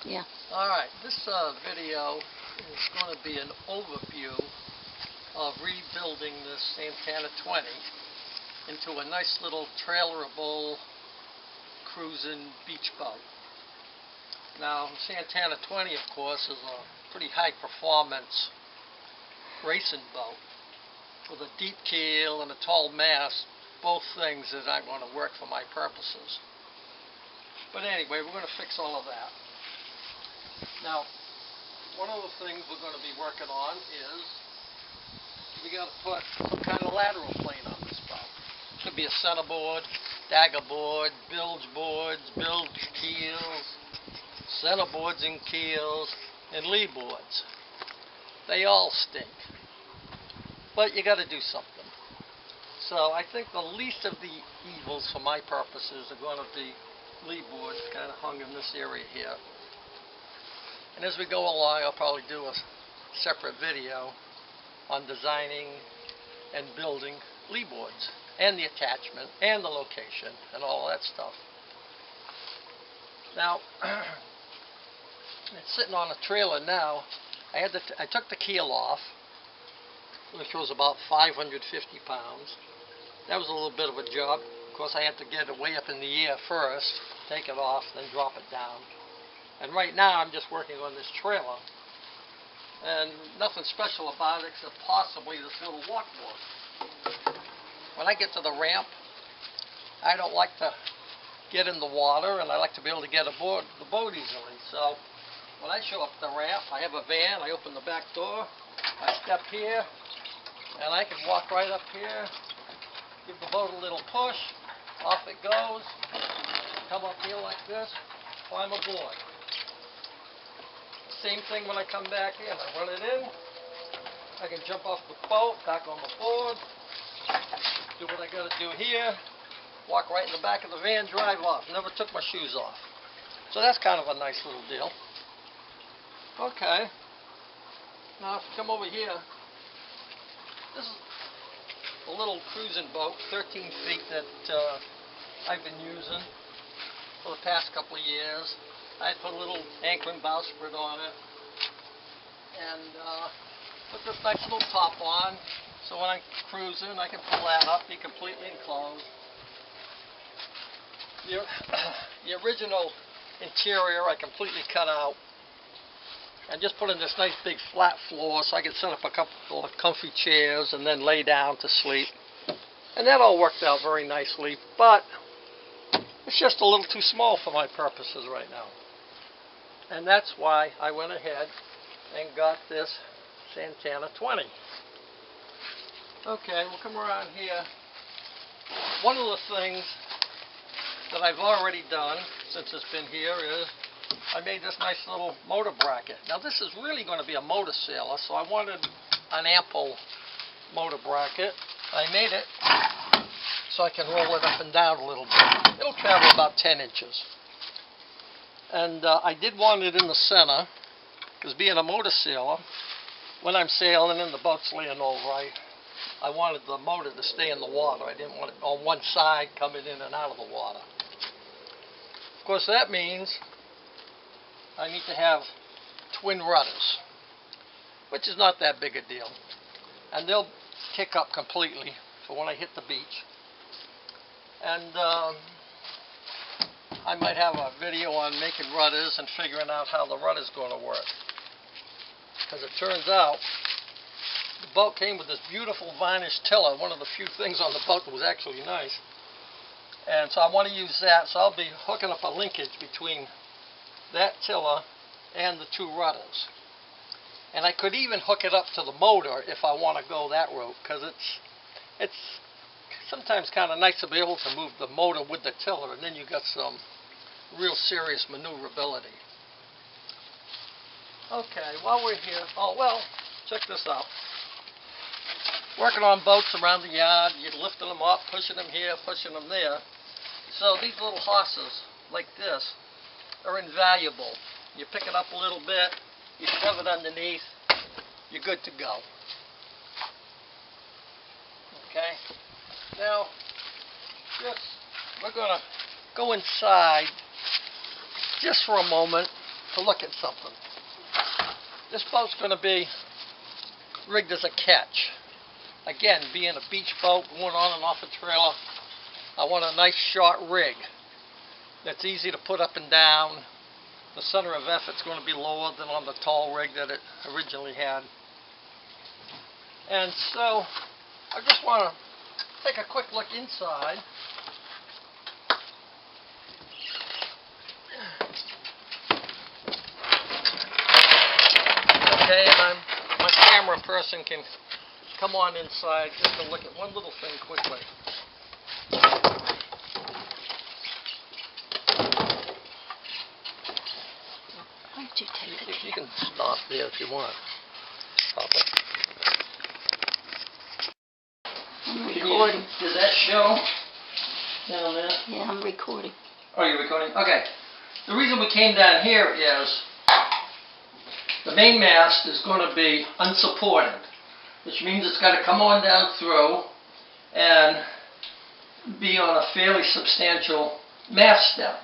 Yeah. Alright, this video is going to be an overview of rebuilding this Santana 20 into a nice little trailerable cruising beach boat. Now, Santana 20, of course, is a pretty high performance racing boat with a deep keel and a tall mast, both things that aren't going to work for my purposes. But anyway, we're going to fix all of that. Now, one of the things we're going to be working on is we got to put some kind of lateral plane on this boat. Could be a centerboard, dagger board, bilge boards, bilge keels, centerboards and keels, and lee boards. They all stink, but you got to do something. So I think the least of the evils for my purposes are going to be lee boards kind of hung in this area here. And as we go along, I'll probably do a separate video on designing and building lee boards and the attachment and the location and all that stuff. Now, it's sitting on a trailer now. I took the keel off, which was about 550 pounds. That was a little bit of a job. Of course, I had to get it way up in the air first, take it off, then drop it down. And right now I'm just working on this trailer, and nothing special about it except possibly this little walkboard. When I get to the ramp, I don't like to get in the water, and I like to be able to get aboard the boat easily. So when I show up the ramp, I have a van, I open the back door, I step here, and I can walk right up here, give the boat a little push, off it goes, come up here like this, climb aboard. Same thing when I come back in. I run it in, I can jump off the boat, back on the board, do what I got to do here, walk right in the back of the van, drive off. Never took my shoes off. So that's kind of a nice little deal. Okay. Now if you come over here, this is a little cruising boat, 13 feet that I've been using for the past couple of years. I put a little anchoring bowsprit on it and put this nice little top on, so when I'm cruising I can pull that up, be completely enclosed. The original interior I completely cut out and just put in this nice big flat floor so I could set up a couple of comfy chairs and then lay down to sleep. And that all worked out very nicely, but it's just a little too small for my purposes right now. And that's why I went ahead and got this Santana 20. Okay, we'll come around here. One of the things that I've already done since it's been here is I made this nice little motor bracket. Now this is really going to be a motor sailor, so I wanted an ample motor bracket. I made it so I can roll it up and down a little bit. It'll travel about 10 inches. And I did want it in the center, because being a motor sailor, when I'm sailing and the boat's laying over, I wanted the motor to stay in the water. I didn't want it on one side coming in and out of the water. Of course, that means I need to have twin rudders, which is not that big a deal. And they'll kick up completely for when I hit the beach. And I might have a video on making rudders and figuring out how the rudder's going to work. Because it turns out the boat came with this beautiful varnish tiller, one of the few things on the boat that was actually nice. And so I want to use that, so I'll be hooking up a linkage between that tiller and the two rudders. And I could even hook it up to the motor if I want to go that route, because it's sometimes kind of nice to be able to move the motor with the tiller, and then you got some real serious maneuverability. Okay, while we're here, oh well, check this out. Working on boats around the yard, you're lifting them up, pushing them here, pushing them there. So these little hosses, like this, are invaluable. You pick it up a little bit, you shove it underneath, you're good to go. Okay? Now, we're going to go inside just for a moment to look at something. This boat's going to be rigged as a catch. Again, being a beach boat going on and off a trailer, I want a nice short rig that's easy to put up and down. The center of effort's going to be lower than on the tall rig that it originally had. And so I just want to take a quick look inside. Okay, and my camera person can come on inside just to look at one little thing quickly. Why don't you take the You can stop there if you want. Stop it. I'm recording. Does that show down there? Yeah, I'm recording. Oh, you're recording? Okay. The reason we came down here is the main mast is going to be unsupported, which means it's got to come on down through and be on a fairly substantial mast step.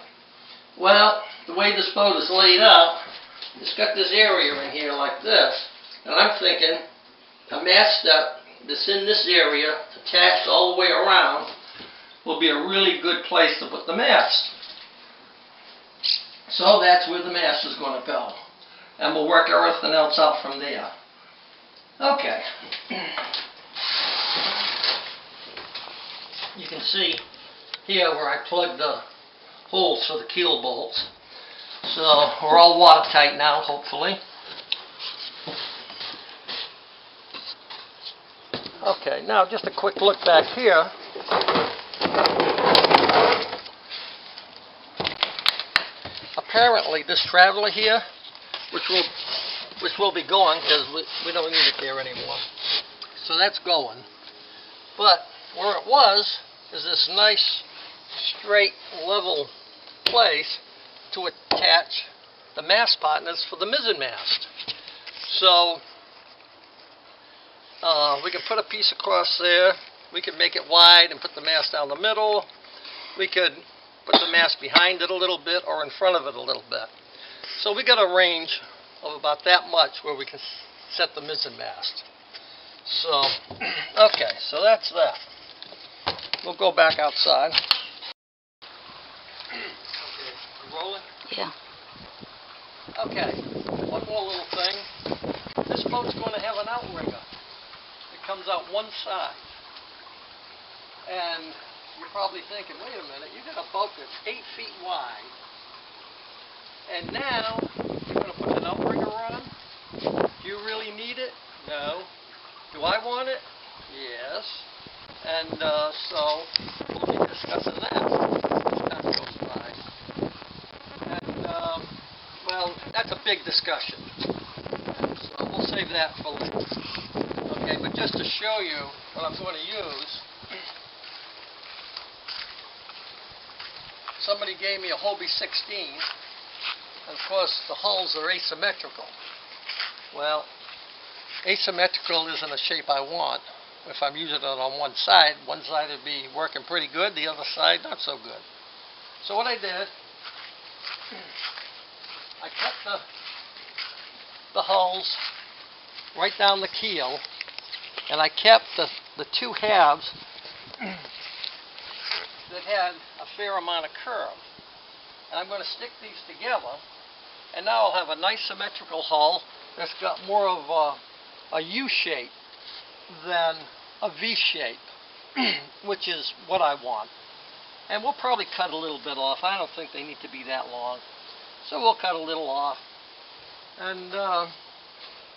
Well, the way this boat is laid up, it's got this area in here like this, and I'm thinking a mast step that's in this area, attached all the way around, will be a really good place to put the mast. So that's where the mast is going to go. And we'll work everything else out from there. Okay. You can see here where I plugged the holes for the keel bolts. So we're all watertight now, hopefully. Okay, now just a quick look back here. Apparently this traveler here, which will be going because we don't need it there anymore. So that's going. But where it was is this nice, straight, level place to attach the mast partners for the mizzen mast. So we can put a piece across there. We can make it wide and put the mast down the middle. We could put the mast behind it a little bit or in front of it a little bit. So we got a range of about that much where we can set the mizzen mast. So, okay, so that's that. We'll go back outside. Okay, we're rolling? Yeah. Okay, one more little thing. This boat's going to have an outrigger. It comes out one side. And you're probably thinking, wait a minute, you got a boat that's 8 feet wide. And now you're going to put an outrigger on? Do you really need it? No. Do I want it? Yes. And so we'll be discussing that as time goes by. And well, that's a big discussion. And so we'll save that for later. Okay, but just to show you what I'm going to use, somebody gave me a Hobie 16. And of course, the hulls are asymmetrical. Well, asymmetrical isn't a shape I want. If I'm using it on one side would be working pretty good, the other side not so good. So what I did, I cut the hulls right down the keel, and I kept the two halves that had a fair amount of curve. And I'm going to stick these together, and now I'll have a nice symmetrical hull that's got more of a U shape than a V shape, which is what I want. And we'll probably cut a little bit off. I don't think they need to be that long. So we'll cut a little off. And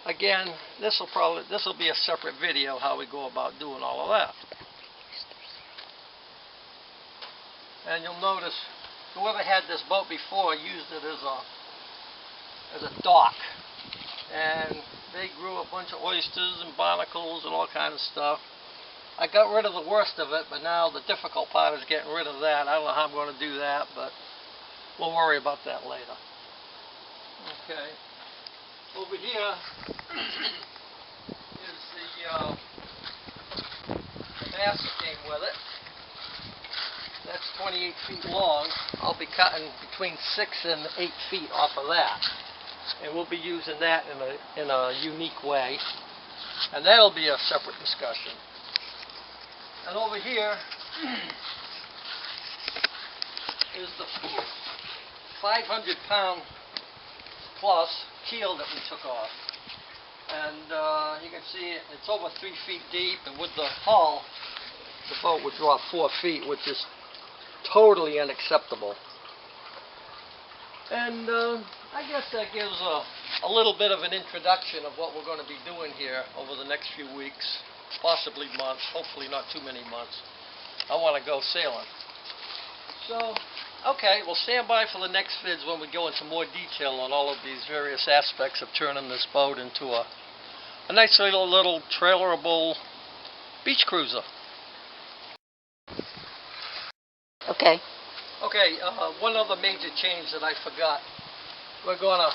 again, this will be a separate video how we go about doing all of that. And you'll notice whoever had this boat before used it as a dock. And they grew a bunch of oysters and barnacles and all kinds of stuff. I got rid of the worst of it, but now the difficult part is getting rid of that. I don't know how I'm going to do that, but we'll worry about that later. Okay. Over here is the mast that came with it. that's 28 feet long. I'll be cutting between 6 and 8 feet off of that. And we'll be using that in a unique way. And that'll be a separate discussion. And over here is the 500-pound plus keel that we took off. And you can see it's over 3 feet deep, and with the hull, the boat would drop 4 feet, which is totally unacceptable. And I guess that gives a little bit of an introduction of what we're going to be doing here over the next few weeks, possibly months, hopefully not too many months. I want to go sailing. So, okay, we'll stand by for the next vids when we go into more detail on all of these various aspects of turning this boat into a nice little trailerable beach cruiser. Okay. Okay, one other major change that I forgot. We're going to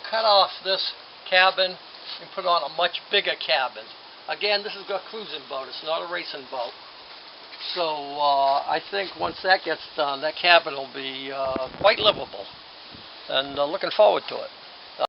cut off this cabin and put on a much bigger cabin. Again, this is a cruising boat. It's not a racing boat. So I think once that gets done, that cabin will be quite livable. And looking forward to it.